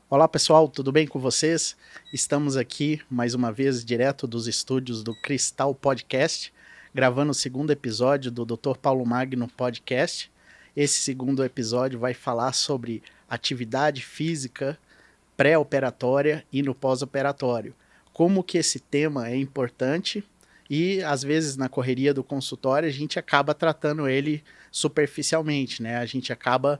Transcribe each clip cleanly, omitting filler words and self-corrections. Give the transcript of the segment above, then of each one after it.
Olá pessoal, tudo bem com vocês? Estamos aqui mais uma vez direto dos estúdios do Cristal Podcast, gravando o segundo episódio do Dr. Paulo Magno Podcast. Esse segundo episódio vai falar sobre atividade física pré-operatória e no pós-operatório. Como que esse tema é importante e às vezes na correria do consultório a gente acaba tratando ele superficialmente, né? A gente acaba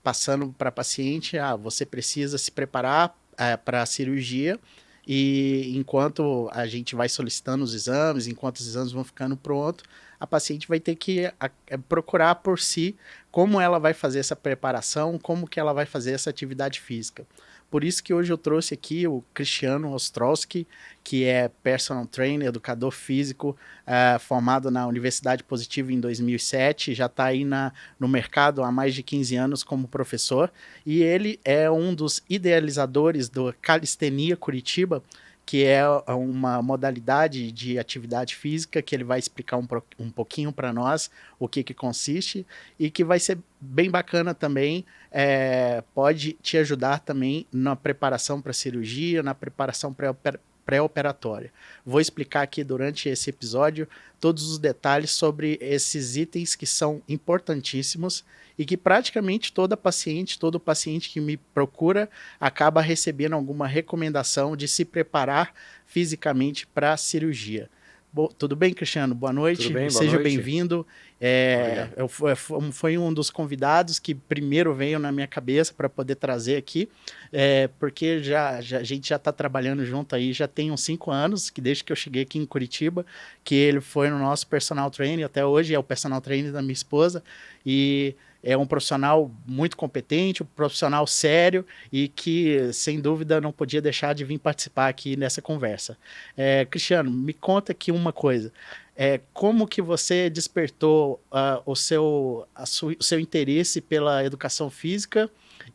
passando para paciente, você precisa se preparar para a cirurgia, e enquanto a gente vai solicitando os exames, enquanto os exames vão ficando prontos, a paciente vai ter que procurar por si como ela vai fazer essa preparação, como que ela vai fazer essa atividade física. Por isso que hoje eu trouxe aqui o Cristiano Ostrowski, que é personal trainer, educador físico, formado na Universidade Positiva em 2007, já está aí no mercado há mais de 15 anos como professor, e ele é um dos idealizadores do Calistenia Curitiba, que é uma modalidade de atividade física que ele vai explicar um pouquinho para nós o que consiste, e que vai ser bem bacana também, pode te ajudar também na preparação para cirurgia, na preparação pré-operatória. Vou explicar aqui durante esse episódio todos os detalhes sobre esses itens que são importantíssimos e que praticamente todo paciente que me procura acaba recebendo alguma recomendação de se preparar fisicamente para a cirurgia. Tudo bem, Cristiano? Boa noite. Tudo bem, boa Seja noite. Bem-vindo. Foi um dos convidados que primeiro veio na minha cabeça para poder trazer aqui, porque a gente já está trabalhando junto aí, já tem uns 5 anos, que desde que eu cheguei aqui em Curitiba, que ele foi no nosso personal trainer, até hoje é o personal trainer da minha esposa, e é um profissional muito competente, um profissional sério e que, sem dúvida, não podia deixar de vir participar aqui nessa conversa. Cristiano, me conta aqui uma coisa. Como que você despertou o seu interesse pela educação física?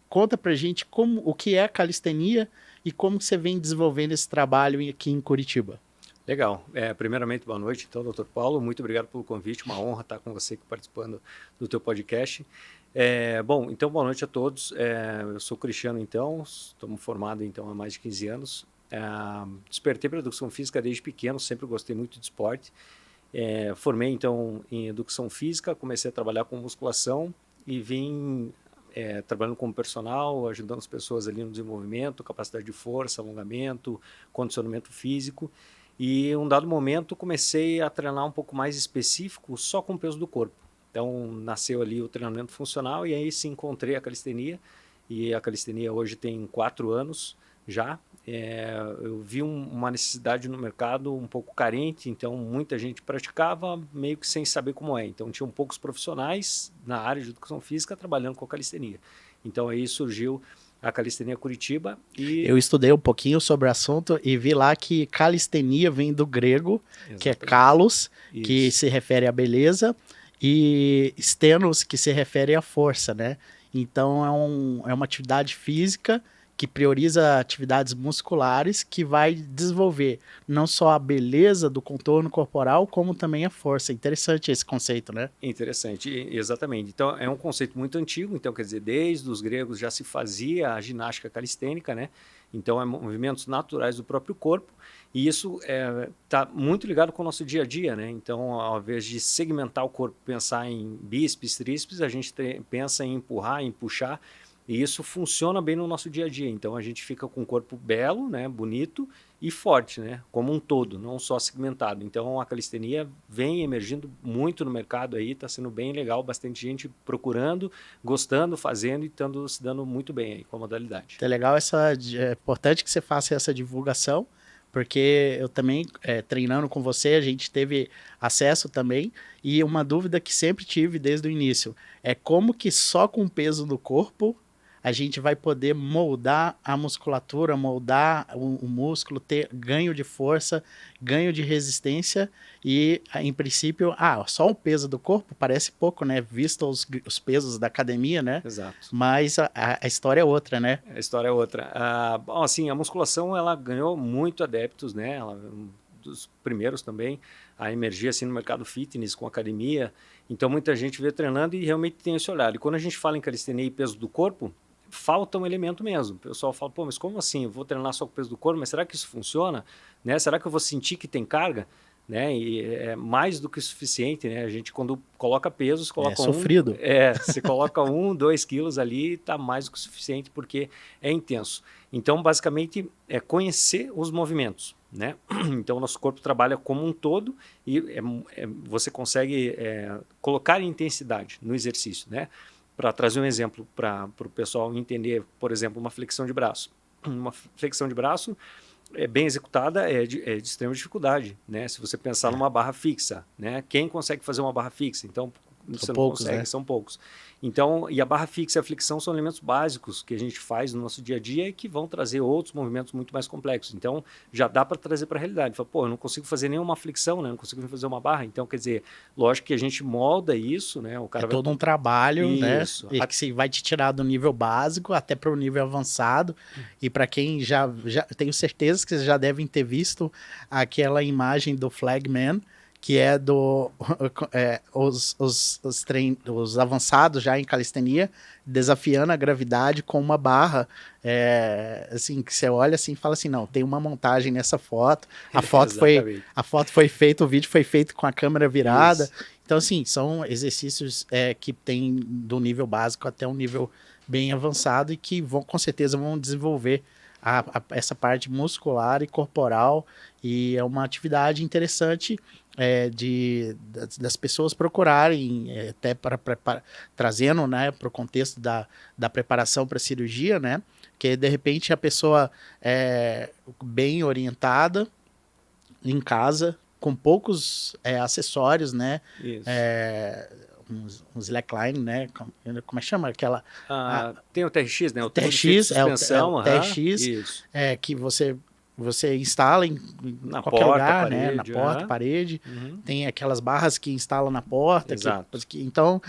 Conta pra gente o que é a calistenia e como que você vem desenvolvendo esse trabalho aqui em Curitiba. Legal. Primeiramente, boa noite, então, Dr. Paulo. Muito obrigado pelo convite. Uma honra estar com você aqui participando do teu podcast. Bom, então, boa noite a todos. Eu sou Cristiano, então, estou formado então, há mais de 15 anos. Despertei para a educação física desde pequeno, sempre gostei muito de esporte. Formei, então, em educação física, comecei a trabalhar com musculação e vim trabalhando como personal, ajudando as pessoas ali no desenvolvimento, capacidade de força, alongamento, condicionamento físico. E em um dado momento comecei a treinar um pouco mais específico só com o peso do corpo. Então nasceu ali o treinamento funcional e aí sim encontrei a calistenia, e a calistenia hoje tem 4 anos já. Eu vi uma necessidade no mercado um pouco carente, então muita gente praticava meio que sem saber como é. Então tinham poucos profissionais na área de educação física trabalhando com a calistenia. Então aí surgiu a Calistenia Curitiba. Eu estudei um pouquinho sobre o assunto e vi lá que calistenia vem do grego, exatamente, que é kalos, que se refere à beleza, e stenos, que se refere à força, né? Então é uma atividade física que prioriza atividades musculares, que vai desenvolver não só a beleza do contorno corporal, como também a força. Interessante esse conceito, né? Interessante, exatamente. Então, é um conceito muito antigo, então, quer dizer, desde os gregos já se fazia a ginástica calistênica, né? Então, movimentos naturais do próprio corpo, e isso está muito ligado com o nosso dia a dia, né? Então, ao invés de segmentar o corpo, pensar em bíceps, tríceps, a gente pensa em empurrar, em puxar, e isso funciona bem no nosso dia a dia. Então a gente fica com um corpo belo, né, bonito e forte, né, como um todo, não só segmentado. Então a calistenia vem emergindo muito no mercado aí, está sendo bem legal, bastante gente procurando, gostando, fazendo e se dando muito bem aí com a modalidade. É legal, é importante que você faça essa divulgação, porque eu também, treinando com você, a gente teve acesso também, e uma dúvida que sempre tive desde o início é como que só com o peso do corpo a gente vai poder moldar a musculatura, moldar o músculo, ter ganho de força, ganho de resistência e, em princípio, só o peso do corpo parece pouco, né? Visto os pesos da academia, né? Exato. Mas a história é outra, né? A história é outra. Bom, assim, a musculação, ela ganhou muito adeptos, né? Ela, um dos primeiros também a emergir assim no mercado fitness com academia. Então muita gente vê treinando e realmente tem esse olhar. E quando a gente fala em calistenia e peso do corpo, falta um elemento mesmo. O pessoal fala, pô, mas como assim? Eu vou treinar só com o peso do corpo, mas será que isso funciona? Né? Será que eu vou sentir que tem carga? Né? E é mais do que o suficiente, né? A gente quando coloca pesos, coloca sofrido. Você coloca 2 quilos ali, está mais do que o suficiente porque é intenso. Então, basicamente, é conhecer os movimentos, né? Então, nosso corpo trabalha como um todo e você consegue colocar intensidade no exercício, né? Para trazer um exemplo para o pessoal entender, por exemplo, uma flexão de braço. Uma flexão de braço bem executada é de extrema dificuldade, né? Se você pensar numa barra fixa, né? Quem consegue fazer uma barra fixa? Então, você não consegue, né? São poucos. Então, e a barra fixa e a flexão são elementos básicos que a gente faz no nosso dia a dia e que vão trazer outros movimentos muito mais complexos. Então, já dá para trazer para a realidade. Fala, pô, eu não consigo fazer nenhuma flexão, né? Não consigo fazer uma barra. Então, quer dizer, lógico que a gente molda isso, né? O cara todo um trabalho, isso, né? E que vai te tirar do nível básico até para o nível avançado. E para quem já tenho certeza que vocês já devem ter visto aquela imagem do Flagman, que é os avançados já em calistenia desafiando a gravidade com uma barra, assim, que você olha assim e fala assim, não, tem uma montagem nessa foto, a foto foi feita, o vídeo foi feito com a câmera virada. Isso. Então, assim, são exercícios que tem do nível básico até um nível bem avançado e que com certeza vão desenvolver essa parte muscular e corporal, e é uma atividade interessante das pessoas procurarem, até trazendo, né, para o contexto da preparação para a cirurgia, né, que de repente a pessoa é bem orientada em casa, com poucos acessórios, né, um slackline, né? Como é que chama? Aquela. Tem o TRX, né? O TRX, suspensão, o TRX, que você instala na qualquer porta, lugar, parede, né? Na porta, parede. Tem aquelas barras que instala na porta. Exato. Então,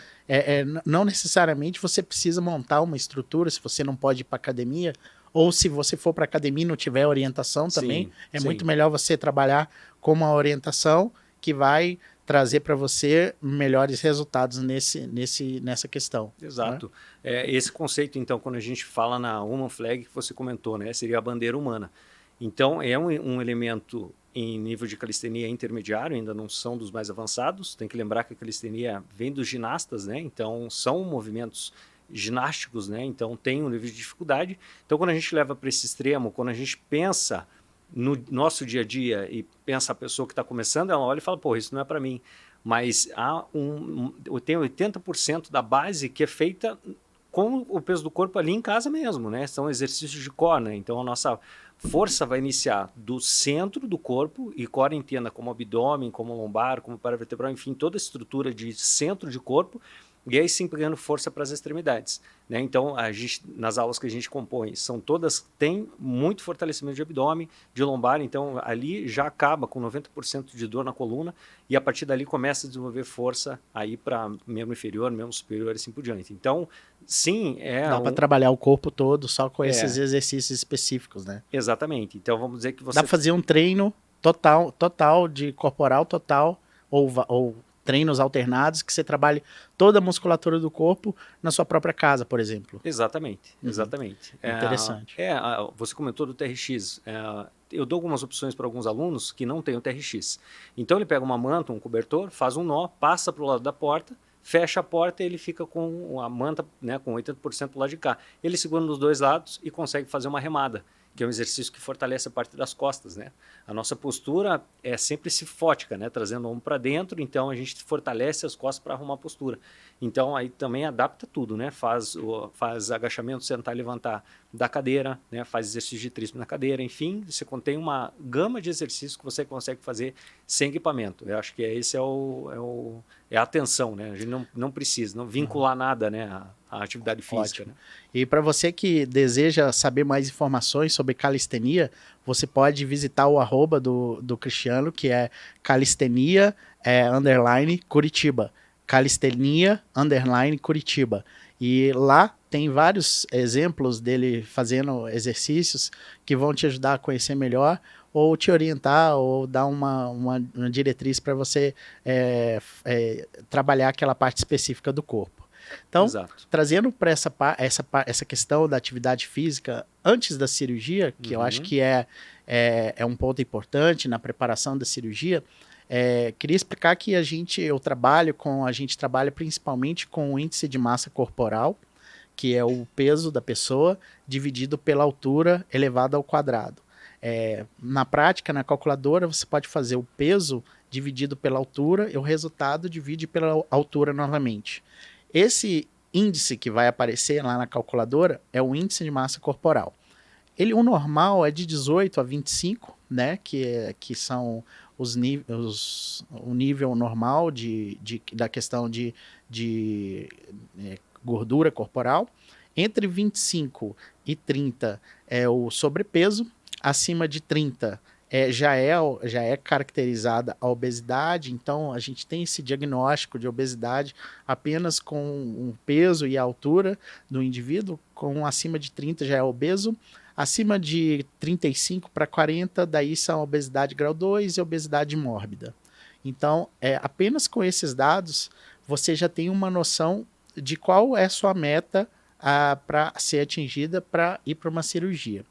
não necessariamente você precisa montar uma estrutura se você não pode ir para academia. Ou se você for para academia e não tiver orientação também, muito melhor você trabalhar com uma orientação que vai trazer para você melhores resultados nessa questão. Exato. Né? Esse conceito, então, quando a gente fala na Human Flag, que você comentou, né, seria a bandeira humana. Então, é um elemento em nível de calistenia intermediário, ainda não são dos mais avançados. Tem que lembrar que a calistenia vem dos ginastas, né? Então, são movimentos ginásticos, né? Então, tem um nível de dificuldade. Então, quando a gente leva para esse extremo, quando a gente pensa no nosso dia a dia e pensa a pessoa que está começando, ela olha e fala, pô, isso não é para mim. Mas eu tenho 80% da base que é feita com o peso do corpo ali em casa mesmo, né? São exercícios de core, né? Então a nossa força vai iniciar do centro do corpo, e core entenda como abdômen, como lombar, como paravertebral, enfim, toda a estrutura de centro de corpo, e aí sim pegando força para as extremidades, né? Então, nas aulas que a gente compõe, tem muito fortalecimento de abdômen, de lombar, então ali já acaba com 90% de dor na coluna, e a partir dali começa a desenvolver força aí para membro inferior, membro superior e assim por diante. Então, sim, dá para trabalhar o corpo todo só com esses exercícios específicos, né? Exatamente. Então, vamos dizer que você... Dá para fazer um treino total de corporal total, ou treinos alternados, que você trabalhe toda a musculatura do corpo na sua própria casa, por exemplo. Exatamente, exatamente. Interessante. Você comentou do TRX. Eu dou algumas opções para alguns alunos que não têm o TRX. Então ele pega uma manta, um cobertor, faz um nó, passa para o lado da porta, fecha a porta e ele fica com a manta, né, com 80% do lado de cá. Ele segura nos dois lados e consegue fazer uma remada, que é um exercício que fortalece a parte das costas, né? A nossa postura é sempre cifótica, né? Trazendo o ombro para dentro, então a gente fortalece as costas para arrumar a postura. Então aí também adapta tudo, né? Faz agachamento, sentar e levantar da cadeira, né? Faz exercício de tríceps na cadeira, enfim, você contém uma gama de exercícios que você consegue fazer sem equipamento. Eu acho que esse é a atenção, né? A gente não precisa, não vincular nada, né? a atividade física. Ótimo. Né? E para você que deseja saber mais informações sobre calistenia, você pode visitar o arroba do Cristiano, que é calistenia underline Curitiba. Calistenia underline Curitiba. E lá tem vários exemplos dele fazendo exercícios que vão te ajudar a conhecer melhor ou te orientar ou dar uma diretriz para você trabalhar aquela parte específica do corpo. Então, Exato. trazendo para essa questão da atividade física antes da cirurgia, que eu acho que é um ponto importante na preparação da cirurgia, queria explicar que a gente trabalha principalmente com o índice de massa corporal, que é o peso da pessoa dividido pela altura elevado ao quadrado. Na prática, na calculadora, você pode fazer o peso dividido pela altura e o resultado divide pela altura novamente. Esse índice que vai aparecer lá na calculadora é o índice de massa corporal. O normal é de 18 a 25, né, que são o nível normal da questão de gordura corporal. Entre 25 e 30 é o sobrepeso, acima de 30 já é caracterizada a obesidade, então a gente tem esse diagnóstico de obesidade apenas com um peso e a altura do indivíduo, com acima de 30 já é obeso, acima de 35 para 40, daí são obesidade grau 2 e obesidade mórbida. Então, apenas com esses dados, você já tem uma noção de qual é a sua meta para ser atingida para ir para uma cirurgia.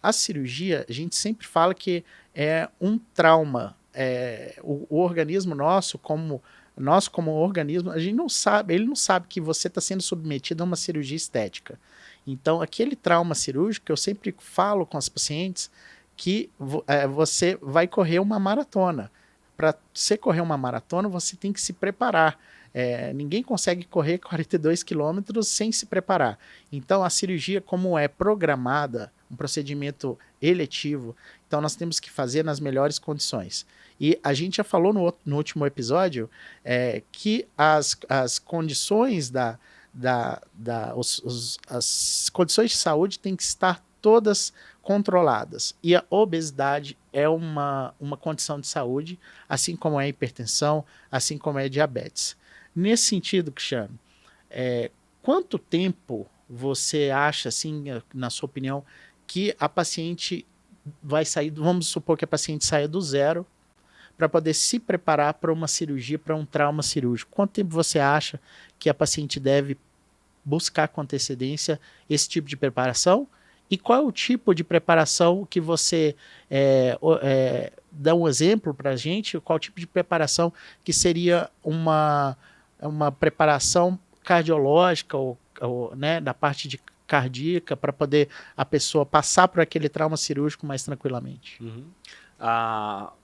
A cirurgia, a gente sempre fala que é um trauma. O organismo nosso, como organismo, ele não sabe que você está sendo submetido a uma cirurgia estética. Então, aquele trauma cirúrgico, eu sempre falo com as pacientes que você vai correr uma maratona. Para você correr uma maratona, você tem que se preparar. Ninguém consegue correr 42 quilômetros sem se preparar. Então, a cirurgia, como é programada, um procedimento eletivo, então nós temos que fazer nas melhores condições. E a gente já falou no último episódio que as condições as condições de saúde têm que estar todas controladas. E a obesidade é uma condição de saúde, assim como é a hipertensão, assim como é a diabetes. Nesse sentido, Cristiano, quanto tempo você acha, assim, na sua opinião, que a paciente vai sair, vamos supor que a paciente saia do zero para poder se preparar para uma cirurgia, para um trauma cirúrgico? Quanto tempo você acha que a paciente deve buscar com antecedência esse tipo de preparação? E qual é o tipo de preparação que você dá um exemplo para a gente? Qual tipo de preparação que seria uma preparação cardiológica ou né, da parte de cardíaca para poder a pessoa passar por aquele trauma cirúrgico mais tranquilamente? Uhum.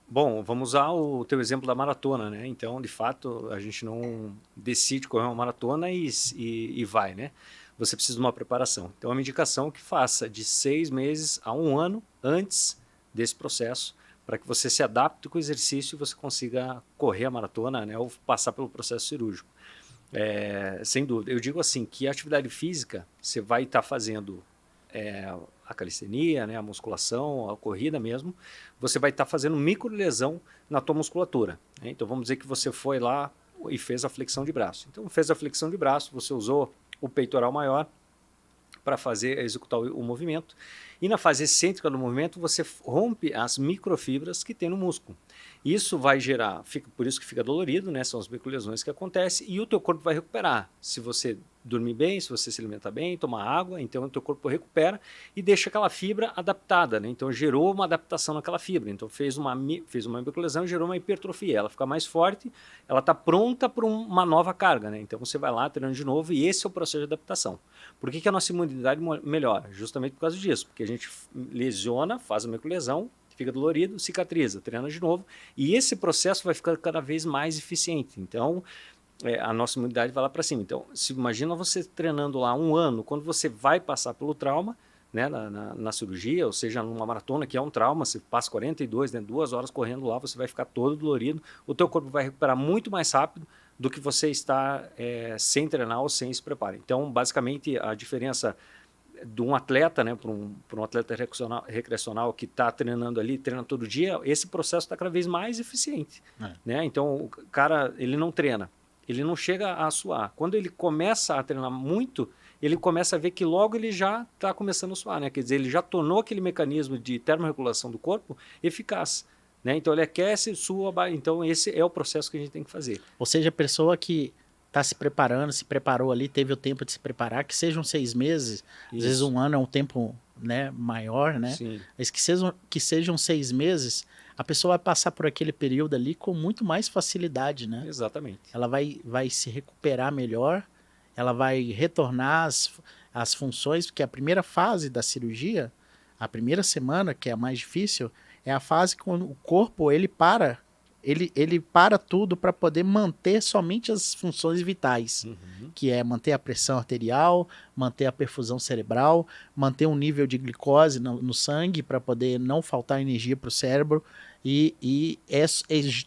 Bom, vamos usar o teu exemplo da maratona, né? Então, de fato, a gente não decide correr uma maratona e vai, né? Você precisa de uma preparação. Então, é uma indicação que faça de 6 meses a 1 ano antes desse processo, para que você se adapte com o exercício e você consiga correr a maratona, né? Ou passar pelo processo cirúrgico. Sem dúvida. Eu digo assim, que a atividade física, você vai estar fazendo a calistenia, né, a musculação, a corrida mesmo, você vai estar fazendo microlesão na tua musculatura. Né? Então vamos dizer que você foi lá e fez a flexão de braço. Então fez a flexão de braço, você usou o peitoral maior para executar o movimento, e na fase excêntrica do movimento você rompe as microfibras que tem no músculo. Isso vai gerar, por isso que fica dolorido, né? São as microlesões que acontecem, e o teu corpo vai recuperar. Se você dormir bem, se você se alimentar bem, tomar água, então o teu corpo recupera e deixa aquela fibra adaptada, né? Então gerou uma adaptação naquela fibra, então fez uma microlesão e gerou uma hipertrofia, ela fica mais forte, ela está pronta para uma nova carga, né? Então você vai lá treinando de novo, e esse é o processo de adaptação. Por que a nossa imunidade melhora? Justamente por causa disso, porque a gente lesiona, faz a microlesão, fica dolorido, cicatriza, treina de novo, e esse processo vai ficar cada vez mais eficiente. Então, a nossa imunidade vai lá para cima. Então, imagina você treinando lá 1 ano, quando você vai passar pelo trauma, né, na cirurgia, ou seja, numa maratona, que é um trauma, você passa 42, né, 2 horas correndo lá, você vai ficar todo dolorido, o teu corpo vai recuperar muito mais rápido do que você estar sem treinar ou sem se preparar. Então, basicamente, a diferença de um atleta, né, para um atleta recreacional que está treinando ali, treina todo dia, esse processo está cada vez mais eficiente. Né? Então, o cara, ele não treina, ele não chega a suar. Quando ele começa a treinar muito, ele começa a ver que logo ele já está começando a suar. Né? Quer dizer, ele já tornou aquele mecanismo de termorregulação do corpo eficaz. Né? Então, ele aquece, sua, então esse é o processo que a gente tem que fazer. Ou seja, a pessoa que está se preparando, se preparou ali, teve o tempo de se preparar, que sejam 6 meses, às vezes um ano é um tempo, né, maior, né? Sim. Mas que sejam 6 meses, a pessoa vai passar por aquele período ali com muito mais facilidade, né? Exatamente. Ela vai se recuperar melhor, ela vai retornar às funções, porque a primeira fase da cirurgia, a primeira semana, que é a mais difícil, é a fase quando o corpo ele para tudo para poder manter somente as funções vitais, que é manter a pressão arterial, manter a perfusão cerebral, manter um nível de glicose no sangue para poder não faltar energia para o cérebro, e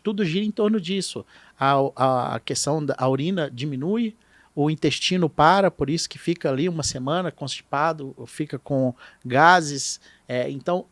tudo gira em torno disso. A questão da urina diminui, o intestino para, por isso que fica ali uma semana constipado, fica com gases, então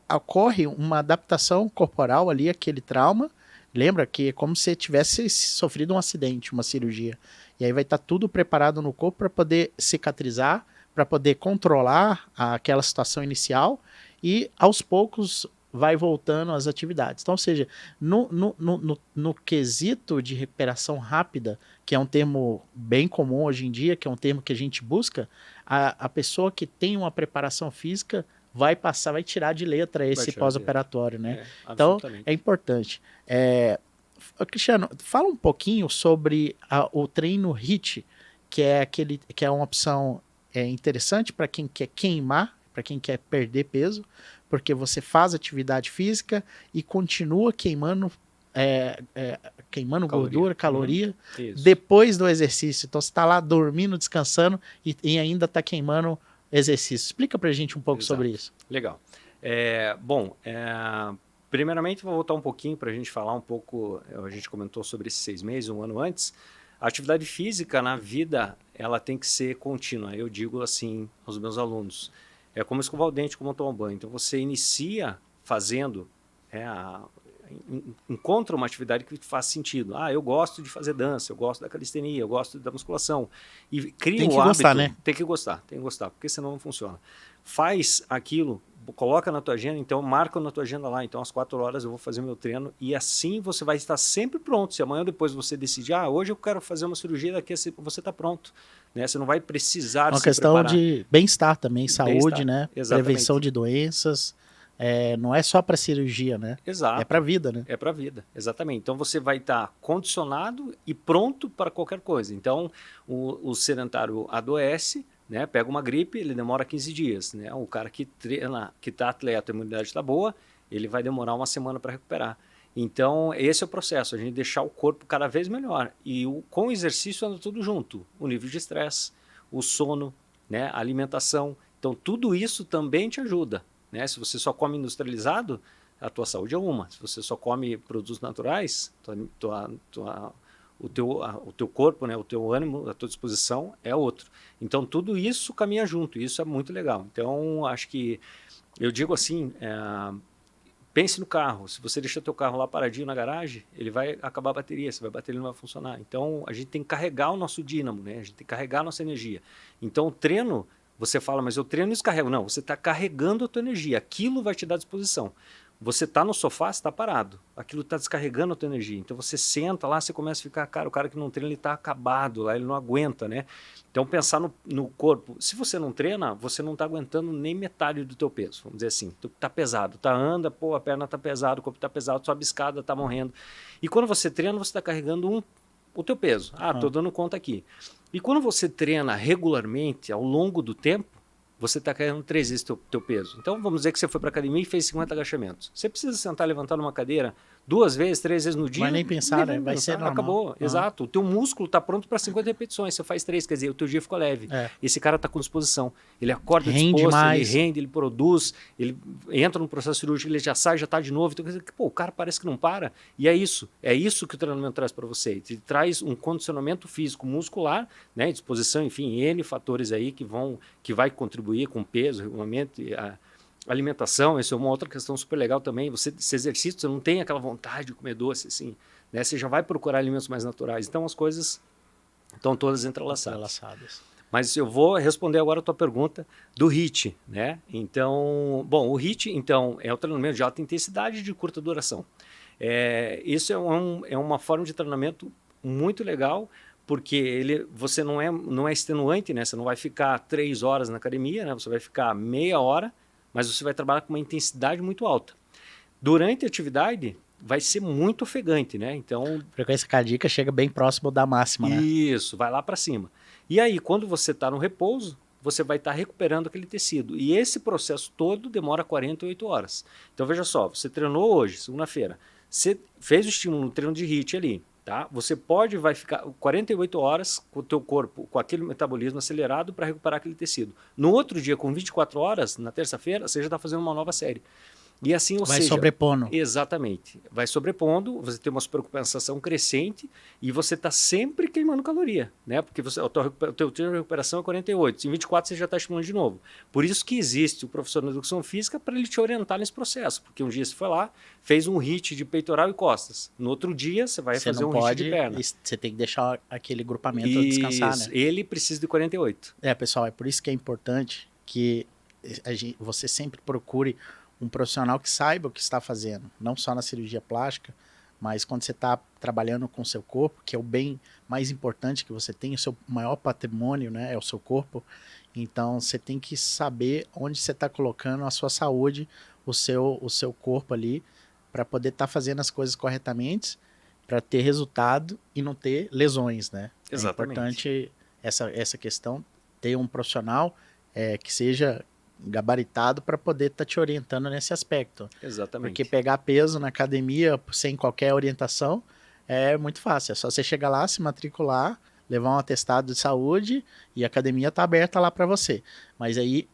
ocorre uma adaptação corporal ali, aquele trauma. Lembra que é como se tivesse sofrido um acidente, uma cirurgia. E aí vai estar tudo preparado no corpo para poder cicatrizar, para poder controlar aquela situação inicial e aos poucos vai voltando às atividades. Então, ou seja, no quesito de recuperação rápida, que é um termo bem comum hoje em dia, que é um termo que a gente busca, a pessoa que tem uma preparação física vai tirar de letra esse pós-operatório, né? Então, é importante. Cristiano, fala um pouquinho sobre o treino HIIT, que é uma opção interessante para quem quer queimar, para quem quer perder peso, porque você faz atividade física e continua queimando gordura, caloria, depois do exercício. Então, você está lá dormindo, descansando e ainda está queimando exercício. Explica pra gente um pouco sobre isso. Legal. Primeiramente vou voltar um pouquinho para a gente falar um pouco, a gente comentou sobre esses 6 meses, um ano antes. A atividade física na vida, ela tem que ser contínua. Eu digo assim aos meus alunos, é como escovar o dente, como tomar banho. Então você inicia fazendo, encontra uma atividade que faz sentido. Eu gosto de fazer dança, eu gosto da calistenia, eu gosto da musculação. E cria um hábito. Gostar, né? Tem que gostar, porque senão não funciona. Faz aquilo, coloca na tua agenda, então marca na tua agenda lá. Então às 4 horas eu vou fazer meu treino e assim você vai estar sempre pronto. Se amanhã ou depois você decidir, hoje eu quero fazer uma cirurgia, daqui você está pronto. Né? Você não vai precisar se preparar. Uma questão de bem-estar também, saúde, né? Exatamente. Prevenção de doenças. Não é só para cirurgia, né? Exato. É para a vida, né? É para a vida, exatamente. Então você vai estar condicionado e pronto para qualquer coisa. Então o sedentário adoece, né? Pega uma gripe, ele demora 15 dias. Né? O cara que treina, que está atleta, a imunidade está boa, ele vai demorar uma semana para recuperar. Então esse é o processo, a gente deixar o corpo cada vez melhor. E com o exercício anda tudo junto. O nível de estresse, o sono, né? A alimentação. Então tudo isso também te ajuda. Né? Se você só come industrializado, a tua saúde é uma. Se você só come produtos naturais, o teu corpo, né? O teu ânimo, a tua disposição é outro. Então, tudo isso caminha junto. Isso é muito legal. Então, acho que eu digo assim, pense no carro. Se você deixar teu carro lá paradinho na garagem, ele vai acabar a bateria. Você vai bater, ele não vai funcionar. Então, a gente tem que carregar o nosso dínamo, né? A gente tem que carregar a nossa energia. Então, o treino... Você fala, mas eu treino e descarrego. Não, você está carregando a tua energia. Aquilo vai te dar disposição. Você está no sofá, você está parado. Aquilo está descarregando a tua energia. Então você senta lá, você começa a ficar, o cara que não treina, ele está acabado lá, ele não aguenta, né? Então pensar no corpo. Se você não treina, você não está aguentando nem metade do teu peso. Vamos dizer assim, tu está pesado. Anda, a perna está pesada, o corpo está pesado, sobe escada, está morrendo. E quando você treina, você está carregando o teu peso. Estou dando conta aqui. E quando você treina regularmente, ao longo do tempo, você está carregando 3 vezes o teu peso. Então, vamos dizer que você foi para a academia e fez 50 agachamentos. Você precisa sentar e levantar numa cadeira 2 vezes, 3 vezes no dia. Vai nem pensar, né? Vai ser normal. Acabou, exato. O teu músculo está pronto para 50 repetições, você faz 3, quer dizer, o teu dia ficou leve. Esse cara está com disposição. Ele acorda Rende disposto, mais. ele rende, ele produz, ele entra no processo cirúrgico, ele já sai, já está de novo. Então, quer dizer, pô, o cara parece que não para. E é isso que o treinamento traz para você. Ele traz um condicionamento físico muscular, né, disposição, enfim, N fatores aí que vai contribuir com peso, regulamento, alimentação. Isso é uma outra questão super legal também. Você se exercita, você não tem aquela vontade de comer doce, assim, né? Você já vai procurar alimentos mais naturais. Então as coisas estão todas entrelaçadas. Mas eu vou responder agora a tua pergunta do HIIT, né? Então, bom, o HIIT, então, é o treinamento de alta intensidade e de curta duração. Isso é uma forma de treinamento muito legal, porque você não é extenuante, né? Você não vai ficar 3 horas na academia, né? Você vai ficar meia hora, mas você vai trabalhar com uma intensidade muito alta. Durante a atividade, vai ser muito ofegante, né? Então, a frequência cardíaca chega bem próximo da máxima, né? Isso, vai lá para cima. E aí, quando você está no repouso, você vai estar recuperando aquele tecido. E esse processo todo demora 48 horas. Então, veja só, você treinou hoje, segunda-feira, você fez o estímulo no treino de HIIT ali, tá? Você vai ficar 48 horas com o teu corpo, com aquele metabolismo acelerado para recuperar aquele tecido. No outro dia, com 24 horas, na terça-feira, você já está fazendo uma nova série. E assim, ou vai seja, sobrepondo. Exatamente. Vai sobrepondo, você tem uma supercompensação crescente e você está sempre queimando caloria, né? Porque o teu tempo de recuperação é 48, em 24 você já está estimulando de novo. Por isso que existe o professor de educação física para ele te orientar nesse processo. Porque um dia você foi lá, fez um HIIT de peitoral e costas. No outro dia você vai fazer um HIIT de perna. Você tem que deixar aquele grupamento descansar, né? Ele precisa de 48. Pessoal, é por isso que é importante que você sempre procure um profissional que saiba o que está fazendo, não só na cirurgia plástica, mas quando você está trabalhando com o seu corpo, que é o bem mais importante que você tem, o seu maior patrimônio, né, é o seu corpo. Então você tem que saber onde você está colocando a sua saúde, o seu corpo ali, para poder estar fazendo as coisas corretamente, para ter resultado e não ter lesões, né? Exatamente. É importante essa questão, ter um profissional que seja gabaritado para poder estar te orientando nesse aspecto. Exatamente. Porque pegar peso na academia sem qualquer orientação é muito fácil. É só você chegar lá, se matricular, levar um atestado de saúde e a academia está aberta lá para você. Mas aí,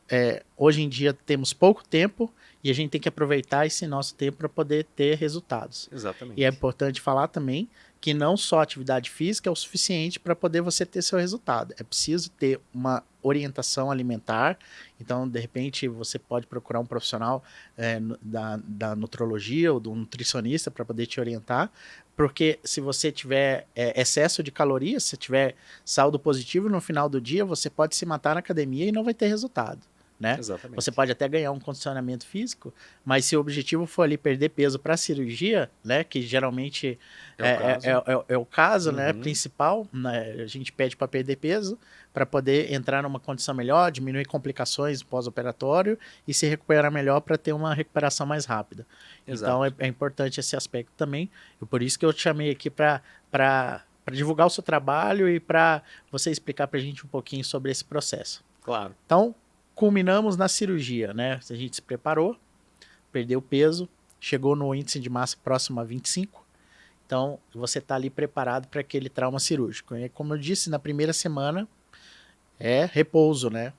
hoje em dia, temos pouco tempo e a gente tem que aproveitar esse nosso tempo para poder ter resultados. Exatamente. E é importante falar também que não só atividade física é o suficiente para poder você ter seu resultado. É preciso ter uma orientação alimentar. Então, de repente, você pode procurar um profissional da nutrologia ou do nutricionista para poder te orientar, porque se você tiver excesso de calorias, se tiver saldo positivo no final do dia, você pode se matar na academia e não vai ter resultado. Né? Exatamente. Você pode até ganhar um condicionamento físico, mas se o objetivo for ali perder peso para cirurgia, né, que geralmente é o caso, né, principal, né, a gente pede para perder peso para poder entrar numa condição melhor, diminuir complicações pós-operatório e se recuperar melhor para ter uma recuperação mais rápida. Exato. Então é importante esse aspecto também, e por isso que eu te chamei aqui para divulgar o seu trabalho e para você explicar para a gente um pouquinho sobre esse processo. Claro. Então, culminamos na cirurgia, né? A gente se preparou, perdeu peso, chegou no índice de massa próximo a 25. Então, você está ali preparado para aquele trauma cirúrgico. E como eu disse, na primeira semana é repouso, né?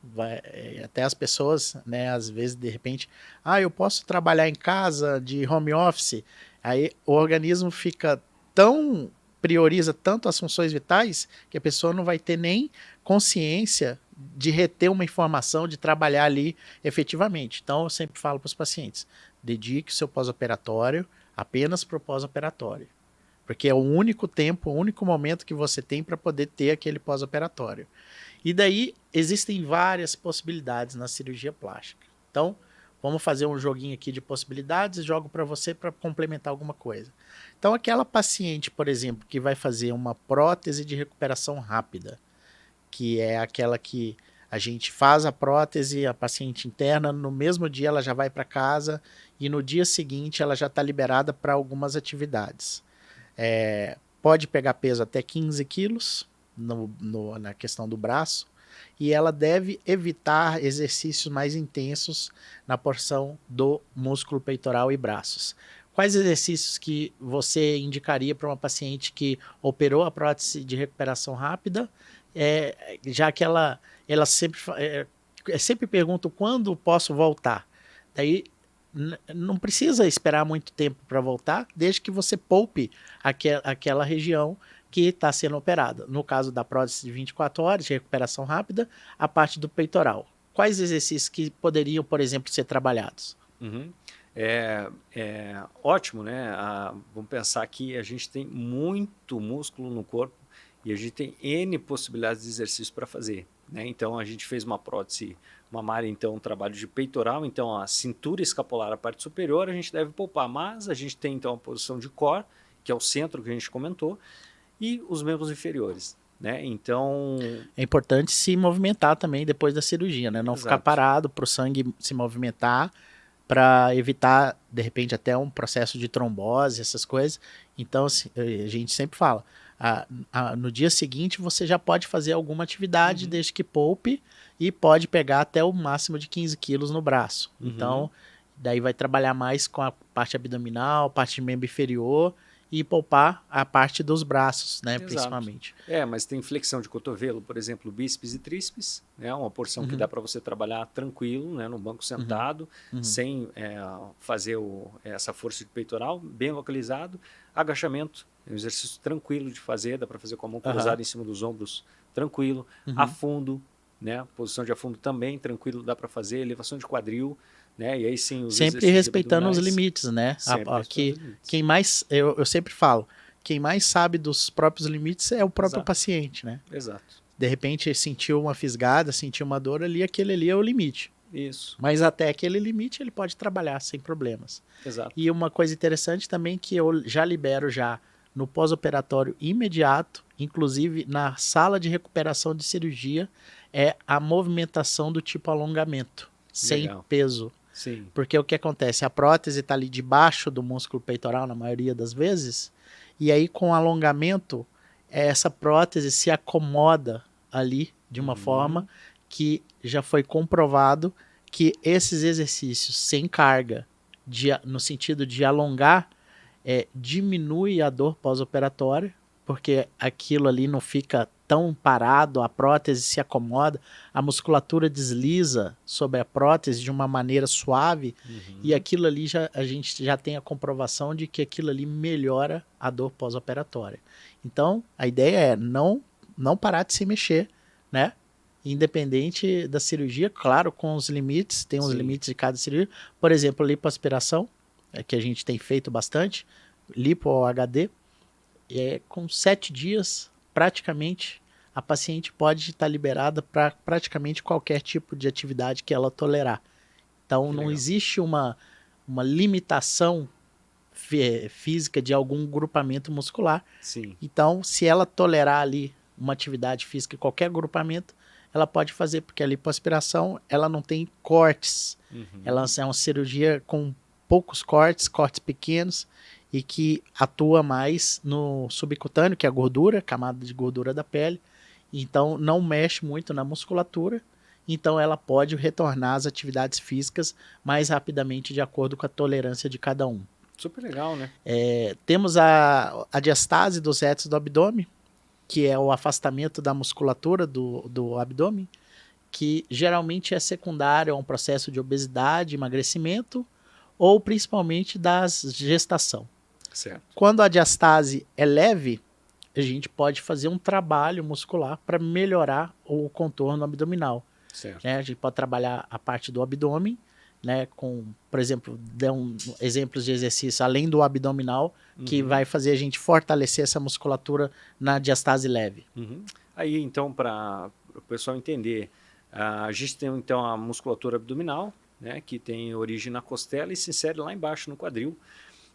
Até as pessoas, né? Às vezes, de repente, eu posso trabalhar em casa de home office. Aí o organismo prioriza tanto as funções vitais que a pessoa não vai ter nem consciência de reter uma informação, de trabalhar ali efetivamente. Então, eu sempre falo para os pacientes, dedique o seu pós-operatório apenas para o pós-operatório, porque é o único tempo, o único momento que você tem para poder ter aquele pós-operatório. E daí, existem várias possibilidades na cirurgia plástica. Então, vamos fazer um joguinho aqui de possibilidades, jogo para você para complementar alguma coisa. Então, aquela paciente, por exemplo, que vai fazer uma prótese de recuperação rápida, que é aquela que a gente faz a prótese, a paciente interna, no mesmo dia ela já vai para casa e no dia seguinte ela já está liberada para algumas atividades. Pode pegar peso até 15 quilos na questão do braço e ela deve evitar exercícios mais intensos na porção do músculo peitoral e braços. quais exercícios que você indicaria para uma paciente que operou a prótese de recuperação rápida, já que ela sempre pergunta quando posso voltar. Daí não precisa esperar muito tempo para voltar, desde que você poupe aquela região que está sendo operada. No caso da prótese de 24 horas, de recuperação rápida, a parte do peitoral. Quais exercícios que poderiam, por exemplo, ser trabalhados? Uhum. Ótimo, né? Vamos pensar que a gente tem muito músculo no corpo e a gente tem N possibilidades de exercício para fazer, né? Então, a gente fez uma prótese mamária, então, um trabalho de peitoral, então, a cintura escapular, a parte superior, a gente deve poupar, mas a gente tem, então, a posição de core, que é o centro que a gente comentou, e os membros inferiores, né? Então... É importante se movimentar também depois da cirurgia, né? Não Exato. Ficar parado para o sangue se movimentar, para evitar, de repente, até um processo de trombose, essas coisas. Então, assim, a gente sempre fala, no dia seguinte você já pode fazer alguma atividade, desde que poupe, e pode pegar até o máximo de 15 quilos no braço. Então, daí vai trabalhar mais com a parte abdominal, parte de membro inferior, e poupar a parte dos braços, né, principalmente. Mas tem flexão de cotovelo, por exemplo, bíceps e tríceps, né, uma porção que dá para você trabalhar tranquilo, né, no banco sentado, sem fazer essa força de peitoral, bem localizado. Agachamento, é um exercício tranquilo de fazer, dá para fazer com a mão cruzada em cima dos ombros, tranquilo. Afundo, né, posição de afundo também, tranquilo, dá para fazer. Elevação de quadril, né? E aí sim, os sempre respeitando os limites, né? Quem mais, eu sempre falo, quem mais sabe dos próprios limites é o próprio paciente, né? Exato. De repente sentiu uma fisgada, sentiu uma dor ali, aquele ali é o limite. Isso. Mas até aquele limite ele pode trabalhar sem problemas. Exato. E uma coisa interessante também que eu já libero já no pós-operatório imediato, inclusive na sala de recuperação de cirurgia, é a movimentação do tipo alongamento, sem peso. Sim. Porque o que acontece? A prótese está ali debaixo do músculo peitoral na maioria das vezes, e aí com o alongamento, essa prótese se acomoda ali de uma forma que já foi comprovado que esses exercícios sem carga, no sentido de alongar, diminui a dor pós-operatória, porque aquilo ali não fica tão parado, a prótese se acomoda, a musculatura desliza sobre a prótese de uma maneira suave, e aquilo ali a gente já tem a comprovação de que aquilo ali melhora a dor pós-operatória. Então, a ideia é não parar de se mexer, né? Independente da cirurgia, claro, com os limites, tem os limites de cada cirurgia. Por exemplo, lipoaspiração, que a gente tem feito bastante, lipo ou HD, com 7 dias, praticamente, a paciente pode estar liberada para praticamente qualquer tipo de atividade que ela tolerar. Então, não existe uma limitação física de algum grupamento muscular. Sim. Então, se ela tolerar ali uma atividade física, qualquer grupamento, ela pode fazer, porque a lipoaspiração, ela não tem cortes. Ela é uma cirurgia com poucos cortes pequenos, e que atua mais no subcutâneo, que é a gordura, camada de gordura da pele. Então, não mexe muito na musculatura. Então, ela pode retornar às atividades físicas mais rapidamente, de acordo com a tolerância de cada um. Super legal, né? Temos a diastase dos retos do abdômen, que é o afastamento da musculatura do abdômen, que geralmente é secundário a um processo de obesidade, emagrecimento, ou principalmente da gestação. Certo. Quando a diastase é leve, a gente pode fazer um trabalho muscular para melhorar o contorno abdominal. Certo. Né? A gente pode trabalhar a parte do abdômen, né, com, por exemplo, exemplos de exercício além do abdominal, que vai fazer a gente fortalecer essa musculatura na diastase leve. Aí, então, para o pessoal entender, a gente tem então a musculatura abdominal, né, que tem origem na costela e se insere lá embaixo no quadril.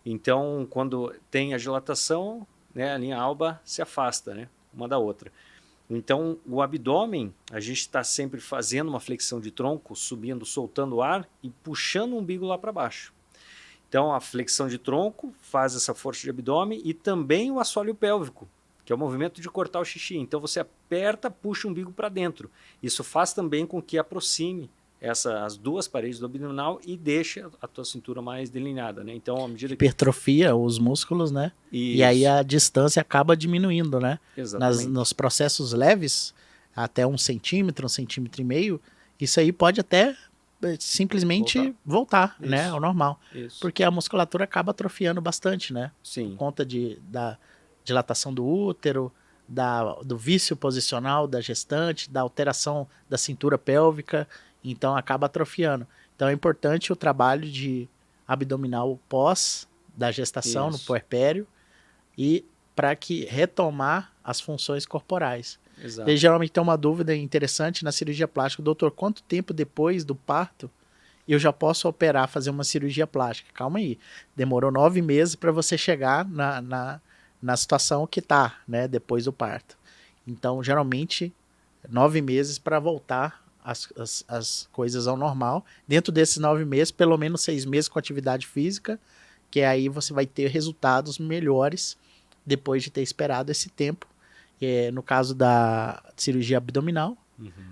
Então, quando tem a dilatação, né, a linha alba se afasta, né, uma da outra. Então, o abdômen, a gente está sempre fazendo uma flexão de tronco, subindo, soltando o ar e puxando o umbigo lá para baixo. Então, a flexão de tronco faz essa força de abdômen e também o assoalho pélvico, que é o movimento de cortar o xixi. Então, você aperta, puxa o umbigo para dentro. Isso faz também com que aproxime as duas paredes do abdominal e deixa a tua cintura mais delineada, né? Então, à medida que... Hipertrofia os músculos, né? E aí a distância acaba diminuindo, né? Exatamente. Nos processos leves, até 1 centímetro e meio, isso aí pode até simplesmente voltar, né, ao normal. Isso. Porque a musculatura acaba atrofiando bastante, né? Sim. Por conta da dilatação do útero, do vício posicional da gestante, da alteração da cintura pélvica, então acaba atrofiando. Então é importante o trabalho de abdominal pós da gestação, no puerpério, e para que retomar as funções corporais. Exato. E geralmente tem uma dúvida interessante na cirurgia plástica: doutor, quanto tempo depois do parto eu já posso operar, fazer uma cirurgia plástica? Calma aí, demorou 9 meses para você chegar na situação que está, né, depois do parto. Então, geralmente, 9 meses para voltar as coisas ao normal. Dentro desses 9 meses, pelo menos 6 meses com atividade física, que aí você vai ter resultados melhores depois de ter esperado esse tempo. No caso da cirurgia abdominal,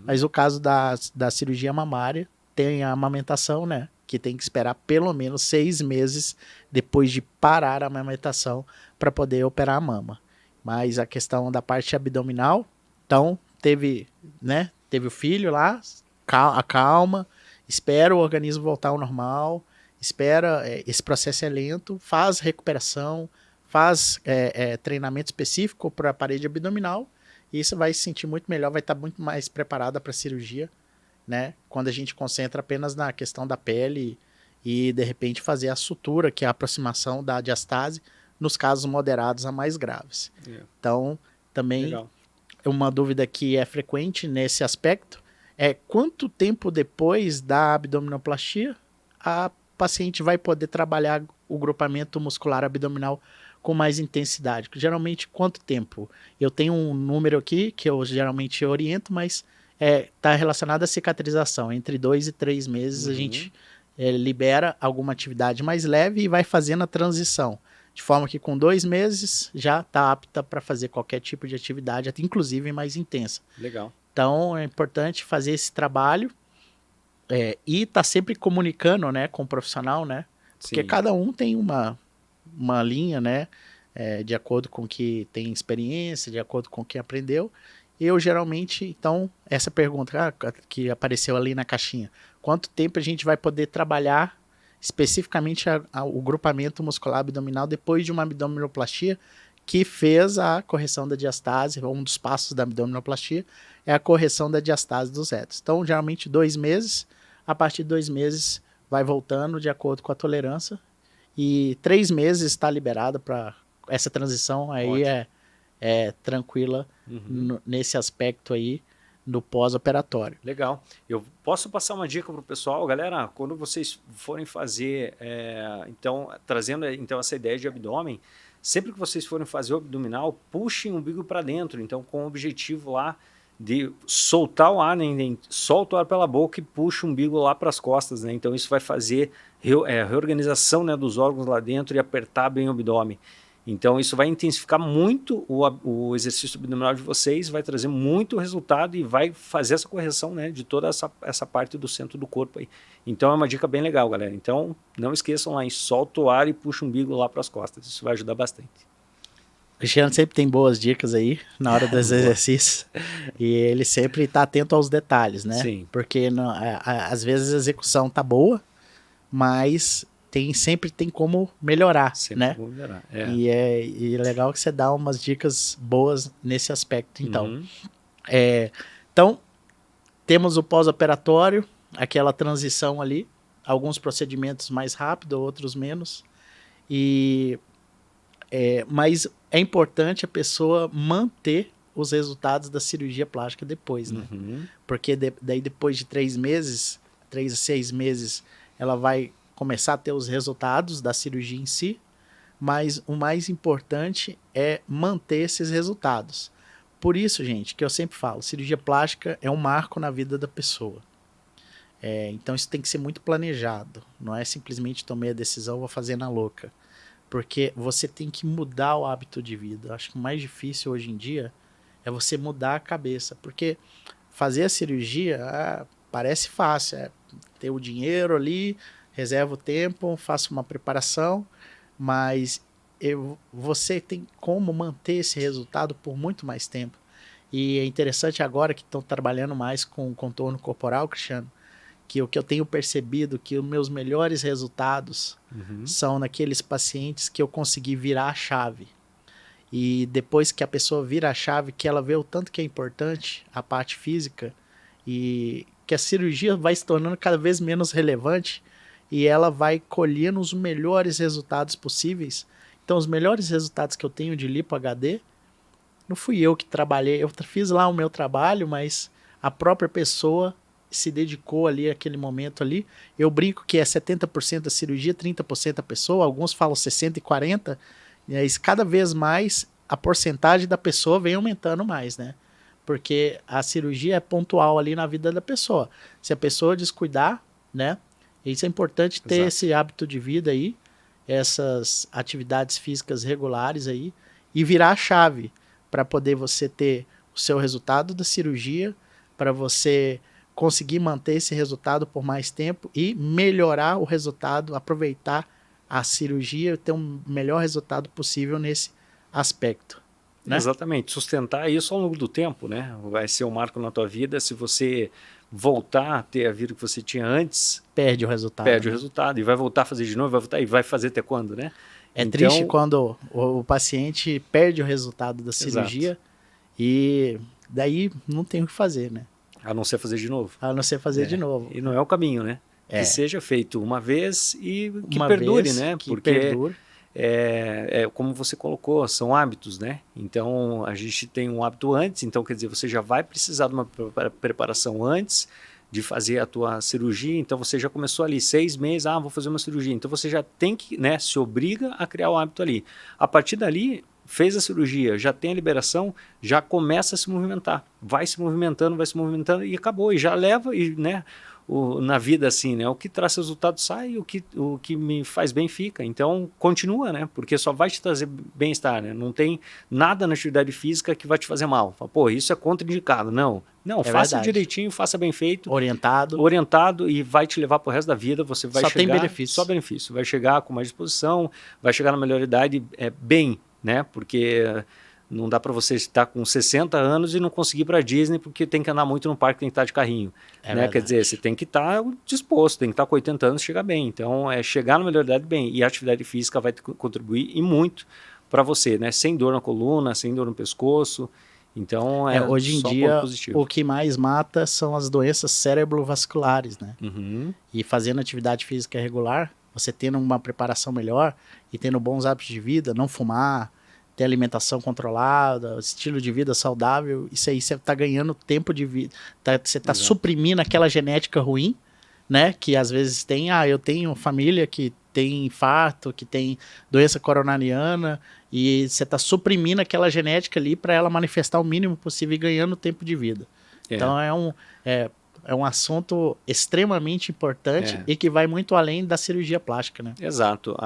mas no caso da cirurgia mamária, tem a amamentação, né? Que tem que esperar pelo menos 6 meses depois de parar a amamentação para poder operar a mama. Mas a questão da parte abdominal, então teve o filho lá, acalma, espera o organismo voltar ao normal, espera, esse processo é lento, faz recuperação, faz treinamento específico para a parede abdominal, e você vai se sentir muito melhor, vai estar muito mais preparada para a cirurgia, né? Quando a gente concentra apenas na questão da pele e de repente fazer a sutura, que é a aproximação da diastase, nos casos moderados a mais graves. Então, também Legal. Uma dúvida que é frequente nesse aspecto é quanto tempo depois da abdominoplastia a paciente vai poder trabalhar o grupamento muscular abdominal com mais intensidade. Geralmente, quanto tempo? Eu tenho um número aqui que eu geralmente oriento, mas está relacionado à cicatrização. Entre 2 e 3 meses a gente libera alguma atividade mais leve e vai fazendo a transição. De forma que com 2 meses já está apta para fazer qualquer tipo de atividade, até inclusive mais intensa. Legal. Então é importante fazer esse trabalho e estar sempre comunicando, né, com o profissional, né? Porque Sim. cada um tem uma linha, né? De acordo com o que tem experiência, de acordo com o que aprendeu. Eu geralmente, então, essa pergunta que apareceu ali na caixinha: quanto tempo a gente vai poder trabalhar especificamente o grupamento muscular abdominal depois de uma abdominoplastia que fez a correção da diastase? Um dos passos da abdominoplastia é a correção da diastase dos retos. Então, geralmente 2 meses, a partir de 2 meses vai voltando de acordo com a tolerância, e 3 meses está liberado para essa transição, aí é tranquila nesse aspecto aí do pós-operatório. Legal. Eu posso passar uma dica para o pessoal, galera, quando vocês forem fazer, então, trazendo então essa ideia de abdômen, sempre que vocês forem fazer o abdominal, puxem o umbigo para dentro, então com o objetivo lá de soltar o ar, né? Solta o ar pela boca e puxa o umbigo lá para as costas, né? Então isso vai fazer reorganização, né, dos órgãos lá dentro e apertar bem o abdômen. Então isso vai intensificar muito o exercício abdominal de vocês, vai trazer muito resultado e vai fazer essa correção, né, de toda essa parte do centro do corpo aí. Então é uma dica bem legal, galera. Então não esqueçam lá, solta o ar e puxa o umbigo lá para as costas. Isso vai ajudar bastante. O Cristiano sempre tem boas dicas aí na hora dos exercícios e ele sempre está atento aos detalhes, né? Sim. Porque às vezes a execução tá boa, mas sempre tem como melhorar, sempre né? Como melhorar. E é legal que você dá umas dicas boas nesse aspecto, então. Então, temos o pós-operatório, aquela transição ali, alguns procedimentos mais rápido, outros menos, mas é importante a pessoa manter os resultados da cirurgia plástica depois, né? Porque daí depois de 3 meses, 3 a 6 meses, ela vai começar a ter os resultados da cirurgia em si, mas o mais importante é manter esses resultados. Por isso, gente, que eu sempre falo, cirurgia plástica é um marco na vida da pessoa. Então isso tem que ser muito planejado, não é simplesmente tomei a decisão, vou fazer na louca. Porque você tem que mudar o hábito de vida. Eu acho que o mais difícil hoje em dia é você mudar a cabeça, porque fazer a cirurgia, parece fácil, ter o dinheiro ali, reserva o tempo, faço uma preparação, mas você tem como manter esse resultado por muito mais tempo. E é interessante agora que estão trabalhando mais com contorno corporal, Cristiano, que o que eu tenho percebido que os meus melhores resultados são naqueles pacientes que eu consegui virar a chave. E depois que a pessoa vira a chave, que ela vê o tanto que é importante a parte física e que a cirurgia vai se tornando cada vez menos relevante e ela vai colhendo os melhores resultados possíveis. Então, os melhores resultados que eu tenho de lipo HD, não fui eu que trabalhei, eu fiz lá o meu trabalho, mas a própria pessoa se dedicou ali naquele momento ali. Eu brinco que é 70% da cirurgia, 30% da pessoa, alguns falam 60% e 40%, e aí cada vez mais a porcentagem da pessoa vem aumentando mais, né? Porque a cirurgia é pontual ali na vida da pessoa. Se a pessoa descuidar, né? Isso é importante ter esse hábito de vida aí, essas atividades físicas regulares aí, e virar a chave para poder você ter o seu resultado da cirurgia, para você conseguir manter esse resultado por mais tempo e melhorar o resultado, aproveitar a cirurgia e ter um melhor resultado possível nesse aspecto. Né? Exatamente, sustentar isso ao longo do tempo, né? Vai ser um marco na tua vida. Se você voltar a ter a vida que você tinha antes, perde o resultado. Perde o resultado e vai voltar a fazer de novo, vai voltar e vai fazer até quando, né? É então, triste quando o paciente perde o resultado da cirurgia e daí não tem o que fazer, né? A não ser fazer de novo. A não ser fazer de novo. E não é o caminho, né? Que seja feito uma vez e que perdure, né? Porque como você colocou, são hábitos, né? Então, a gente tem um hábito antes, então quer dizer, você já vai precisar de uma preparação antes de fazer a tua cirurgia, então você já começou ali 6 meses, vou fazer uma cirurgia, então você já tem que, né, se obriga a criar o hábito ali. A partir dali, fez a cirurgia, já tem a liberação, já começa a se movimentar, vai se movimentando e acabou, e já leva, e, né, na vida assim, né, o que traz resultado sai, o que me faz bem fica, então continua, né, porque só vai te trazer bem-estar, né, não tem nada na atividade física que vai te fazer mal. Pô, isso é contraindicado, não, faça direitinho, faça bem feito, orientado e vai te levar pro resto da vida, você vai chegar, só benefício, vai chegar com mais disposição, vai chegar na melhor idade bem, né, porque não dá para você estar com 60 anos e não conseguir ir para a Disney porque tem que andar muito no parque, tem que estar de carrinho. Né? Quer dizer, você tem que estar disposto, tem que estar com 80 anos e chegar bem. Então, chegar na melhor idade bem. E a atividade física vai contribuir e muito para você, né? Sem dor na coluna, sem dor no pescoço. Então, hoje em dia, o que mais mata são as doenças cerebrovasculares, né? E fazendo atividade física regular, você tendo uma preparação melhor e tendo bons hábitos de vida, não fumar, ter alimentação controlada, estilo de vida saudável, isso aí você está ganhando tempo de vida, você está suprimindo aquela genética ruim, né, que às vezes tem, eu tenho família que tem infarto, que tem doença coronariana, e você está suprimindo aquela genética ali para ela manifestar o mínimo possível e ganhando tempo de vida. Então é um assunto extremamente importante e que vai muito além da cirurgia plástica, né? Exato.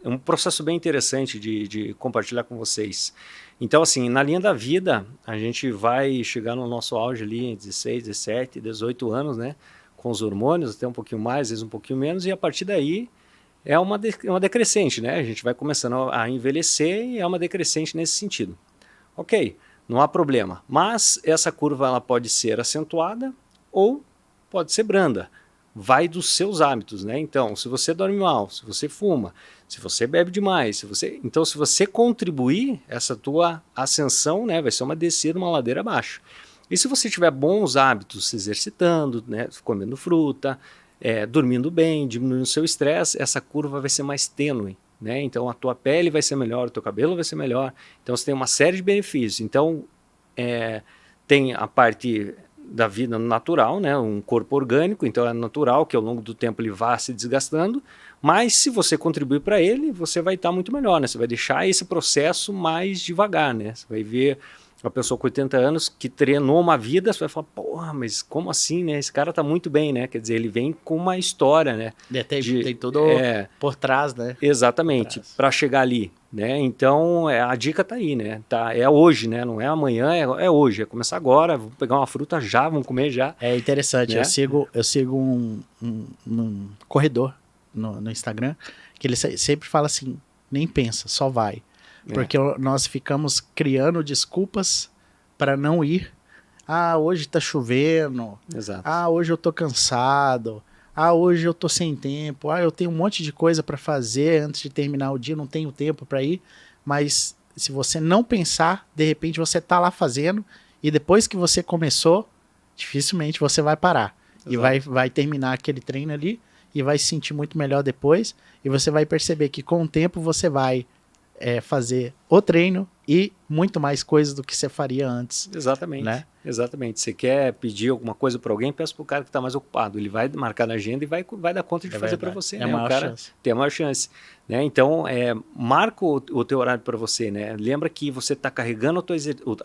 É um processo bem interessante de compartilhar com vocês. Então, assim, na linha da vida, a gente vai chegar no nosso auge ali em 16, 17, 18 anos, né? Com os hormônios, até um pouquinho mais, às vezes um pouquinho menos, e a partir daí é uma decrescente, né? A gente vai começando a envelhecer e é uma decrescente nesse sentido. Ok, não há problema. Mas essa curva ela pode ser acentuada ou pode ser branda. Vai dos seus hábitos, né? Então, se você dorme mal, se você fuma, se você bebe demais, então se você contribuir, essa tua ascensão, né, vai ser uma descida, uma ladeira abaixo. E se você tiver bons hábitos, se exercitando, né, comendo fruta, dormindo bem, diminuindo o seu estresse, essa curva vai ser mais tênue, né? Então a tua pele vai ser melhor, o teu cabelo vai ser melhor. Então você tem uma série de benefícios. Então tem a parte da vida natural, né? Um corpo orgânico, então é natural que ao longo do tempo ele vá se desgastando, mas se você contribuir para ele, você vai estar muito melhor, né? Você vai deixar esse processo mais devagar, né? Você vai ver uma pessoa com 80 anos que treinou uma vida, você vai falar, porra, mas como assim, né? Esse cara tá muito bem, né? Quer dizer, ele vem com uma história, né? Tem tudo por trás, né? Exatamente, para chegar ali. né? Então, a dica tá aí, né? É hoje, né? Não é amanhã, é hoje. É começar agora, vamos pegar uma fruta já, vamos comer já. É interessante, né? eu sigo um corredor no Instagram, que ele sempre fala assim, nem pensa, só vai. Porque nós ficamos criando desculpas para não ir. Ah, hoje tá chovendo. Exato. Ah, hoje eu tô cansado. Ah, hoje eu tô sem tempo. Ah, eu tenho um monte de coisa para fazer antes de terminar o dia, não tenho tempo para ir. Mas se você não pensar, de repente você tá lá fazendo e depois que você começou, dificilmente você vai parar. Exato. E vai terminar aquele treino ali e vai se sentir muito melhor depois. E você vai perceber que com o tempo você vai fazer o treino e muito mais coisas do que você faria antes. Exatamente. Né? Exatamente. Você quer pedir alguma coisa para alguém, peça para o cara que está mais ocupado. Ele vai marcar na agenda e vai dar conta de fazer para você. Né? O cara tem a maior chance. Né? Então, marca o teu horário para você. Né? Lembra que você está carregando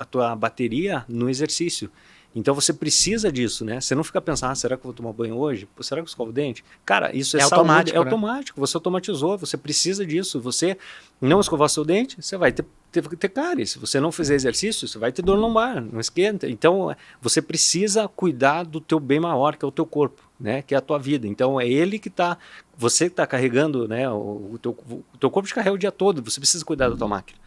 a tua bateria no exercício. Então você precisa disso, né? Você não fica pensando, será que eu vou tomar banho hoje? Será que eu escovo o dente? Cara, isso é saúde, automático, é automático. Você automatizou, você precisa disso. Você não escovar seu dente, você vai ter cárie. Se você não fizer exercício, você vai ter dor lombar, não esquenta. Então você precisa cuidar do teu bem maior, que é o teu corpo, né? Que é a tua vida. Então é ele que está, você que está carregando, né? O teu corpo te carrega o dia todo. Você precisa cuidar da tua máquina.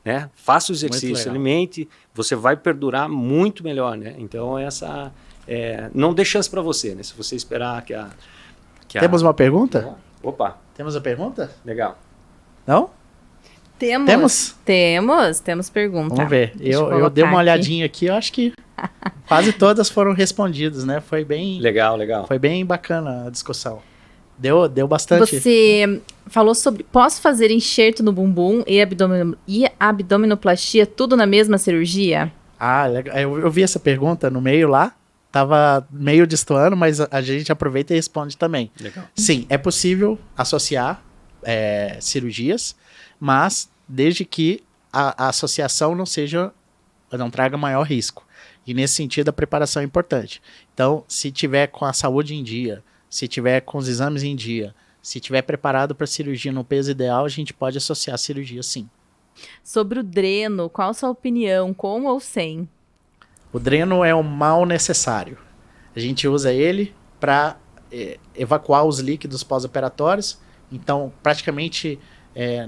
Né? Faça o exercício, alimente, você vai perdurar muito melhor, né? Então não dê chance para você, né? Se você esperar que a... Temos uma pergunta? Opa! Temos a pergunta? Legal. Não? Temos pergunta. Vamos ver. Eu dei uma olhadinha aqui, eu acho que quase todas foram respondidas, né? Foi bem... Legal. Foi bem bacana a discussão. Deu bastante. Você falou sobre, posso fazer enxerto no bumbum e abdominoplastia tudo na mesma cirurgia? Ah, legal. Eu vi essa pergunta no meio lá, tava meio destoando, mas a gente aproveita e responde também. Legal. Sim, é possível associar cirurgias, mas desde que a associação não traga maior risco. E nesse sentido a preparação é importante. Então, se tiver com a saúde em dia, se tiver com os exames em dia, se tiver preparado para cirurgia no peso ideal, a gente pode associar a cirurgia sim. Sobre o dreno, qual a sua opinião, com ou sem? O dreno é um mal necessário. A gente usa ele para evacuar os líquidos pós-operatórios. Então, praticamente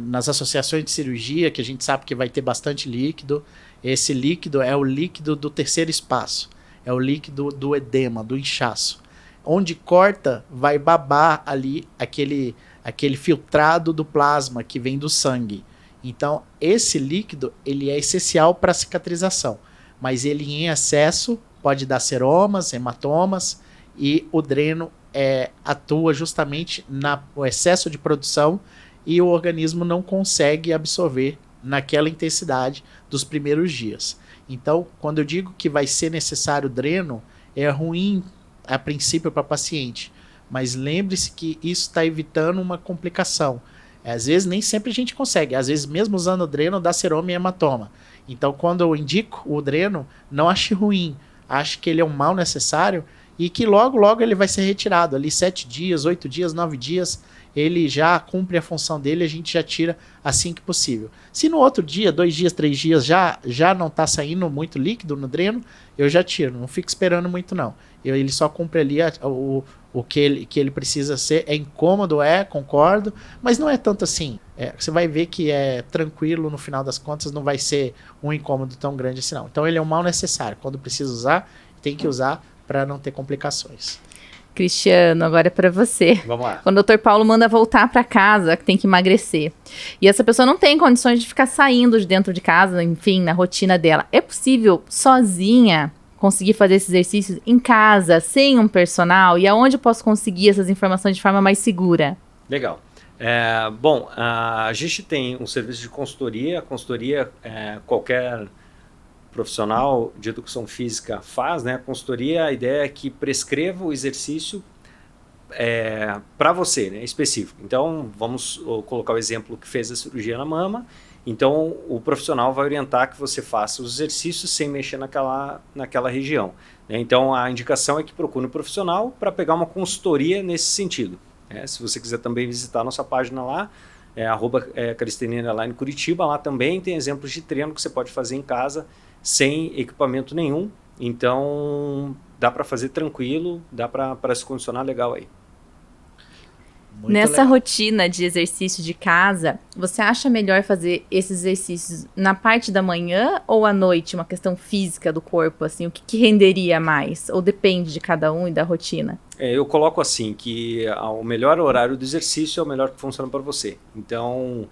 nas associações de cirurgia, que a gente sabe que vai ter bastante líquido, esse líquido é o líquido do terceiro espaço. É o líquido do edema, do inchaço. Onde corta, vai babar ali aquele filtrado do plasma que vem do sangue. Então, esse líquido ele é essencial para a cicatrização, mas ele em excesso pode dar seromas, hematomas, e o dreno atua justamente no excesso de produção e o organismo não consegue absorver naquela intensidade dos primeiros dias. Então, quando eu digo que vai ser necessário dreno, é ruim a princípio para paciente, mas lembre-se que isso está evitando uma complicação. Às vezes nem sempre a gente consegue, às vezes mesmo usando o dreno dá seroma e hematoma. Então quando eu indico o dreno, não ache ruim, ache que ele é um mal necessário e que logo ele vai ser retirado, ali 7 dias, 8 dias, 9 dias, ele já cumpre a função dele, a gente já tira assim que possível. Se no outro dia, 2 dias, 3 dias já não está saindo muito líquido no dreno, eu já tiro, não fico esperando muito não. Ele só cumpre ali o que ele precisa ser. É incômodo, concordo, mas não é tanto assim. Você vai ver que é tranquilo, no final das contas não vai ser um incômodo tão grande assim não. Então ele é um mal necessário. Quando precisa usar, tem que usar para não ter complicações. Cristiano, agora é para você. Vamos lá. Quando o Dr. Paulo manda voltar para casa, que tem que emagrecer, e essa pessoa não tem condições de ficar saindo de dentro de casa, enfim, na rotina dela, é possível sozinha conseguir fazer esses exercícios em casa, sem um personal? E aonde eu posso conseguir essas informações de forma mais segura? Legal. Bom, a gente tem um serviço de consultoria. Consultoria, qualquer profissional de educação física faz, né? Consultoria, a ideia é que prescreva o exercício para você, né? Específico. Então, vamos colocar o exemplo que fez a cirurgia na mama. Então, o profissional vai orientar que você faça os exercícios sem mexer naquela região. Né? Então, a indicação é que procure um profissional para pegar uma consultoria nesse sentido. Se você quiser também visitar a nossa página lá, @Cristiane_Curitiba. Lá também tem exemplos de treino que você pode fazer em casa sem equipamento nenhum. Então, dá para fazer tranquilo, dá para se condicionar legal aí. Muito Nessa legal. rotina de exercício de casa, você acha melhor fazer esses exercícios na parte da manhã ou à noite? Uma questão física do corpo, assim, o que renderia mais? Ou depende de cada um e da rotina? Eu coloco assim, que o melhor horário do exercício é o melhor que funciona para você. Então,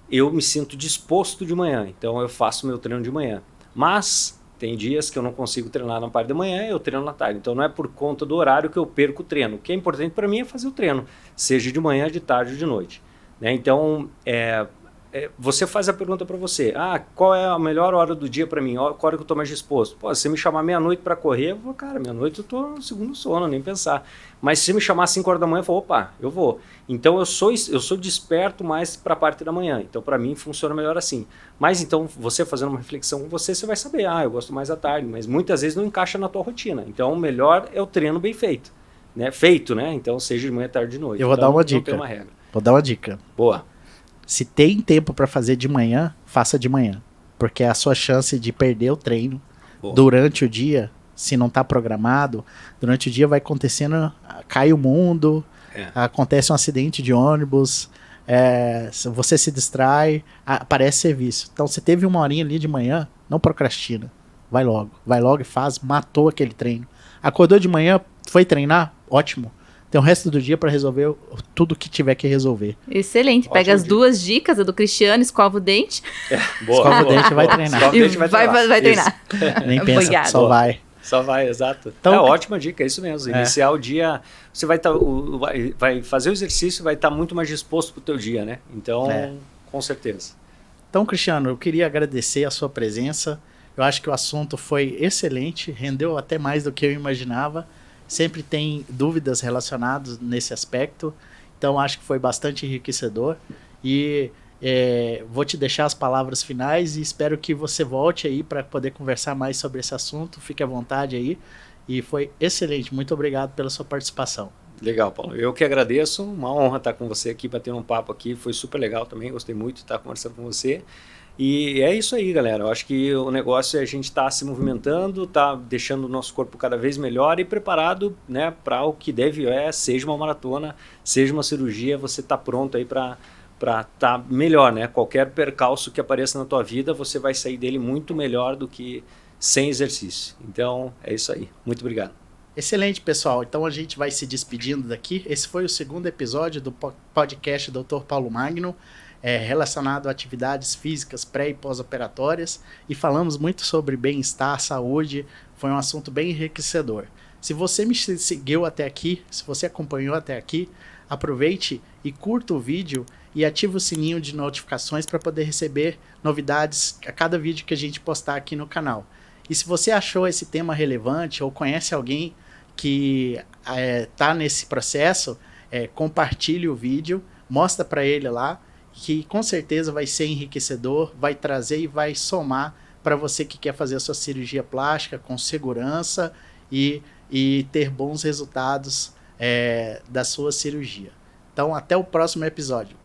eu me sinto disposto de manhã, então eu faço meu treino de manhã. Mas tem dias que eu não consigo treinar na parte da manhã, eu treino na tarde. Então não é por conta do horário que eu perco o treino. O que é importante para mim é fazer o treino, seja de manhã, de tarde ou de noite. Né? Então, você faz a pergunta para você, qual é a melhor hora do dia para mim? Qual hora que eu estou mais disposto? Pô, se você me chamar meia-noite para correr, eu vou, cara, meia-noite eu estou no segundo sono, nem pensar. Mas se você me chamar às 5 horas da manhã, eu falo, opa, eu vou. Então eu sou desperto mais para a parte da manhã. Então para mim funciona melhor assim. Mas então você fazendo uma reflexão com você vai saber, eu gosto mais da tarde, mas muitas vezes não encaixa na tua rotina. Então o melhor é o treino bem feito. Né? Feito, né? Então seja de manhã, tarde, de noite. Eu vou dar uma dica. Não tem uma regra. Vou dar uma dica. Boa. Se tem tempo para fazer de manhã, faça de manhã. Porque a sua chance de perder o treino durante o dia, se não está programado, durante o dia vai acontecendo, cai o mundo, acontece um acidente de ônibus, você se distrai, aparece serviço. Então, você teve uma horinha ali de manhã, não procrastina. Vai logo e faz, matou aquele treino. Acordou de manhã, foi treinar? Ótimo. Tem o resto do dia para resolver tudo que tiver que resolver. Excelente. Pega as duas dicas, a do Cristiano, escova o dente. Boa. Escova o dente e vai treinar. Escova o dente e vai treinar. Nem pensa, Obrigada. só vai. Só vai, exato. Então, ótima dica, é isso mesmo. Iniciar o dia, você vai fazer o exercício, vai estar muito mais disposto para o teu dia, né? Então, com certeza. Então, Cristiano, eu queria agradecer a sua presença. Eu acho que o assunto foi excelente, rendeu até mais do que eu imaginava. Sempre tem dúvidas relacionadas nesse aspecto, então acho que foi bastante enriquecedor e vou te deixar as palavras finais e espero que você volte aí para poder conversar mais sobre esse assunto, fique à vontade aí e foi excelente, muito obrigado pela sua participação. Legal, Paulo, eu que agradeço, uma honra estar com você aqui, batendo um papo aqui, foi super legal também, gostei muito de estar conversando com você. E é isso aí, galera. Eu acho que o negócio é a gente estar se movimentando, tá deixando o nosso corpo cada vez melhor e preparado, né, para o que deve seja uma maratona, seja uma cirurgia, você tá pronto aí para estar melhor, né? Qualquer percalço que apareça na tua vida, você vai sair dele muito melhor do que sem exercício. Então, é isso aí. Muito obrigado. Excelente, pessoal. Então a gente vai se despedindo daqui. Esse foi o segundo episódio do podcast Dr. Paulo Magno. Relacionado a atividades físicas pré- e pós-operatórias e falamos muito sobre bem-estar, saúde, foi um assunto bem enriquecedor. Se você me seguiu até aqui, se você acompanhou até aqui, aproveite e curta o vídeo e ative o sininho de notificações para poder receber novidades a cada vídeo que a gente postar aqui no canal. E se você achou esse tema relevante ou conhece alguém que está nesse processo, compartilhe o vídeo, mostra para ele lá, que com certeza vai ser enriquecedor, vai trazer e vai somar para você que quer fazer a sua cirurgia plástica com segurança e ter bons resultados da sua cirurgia. Então, até o próximo episódio.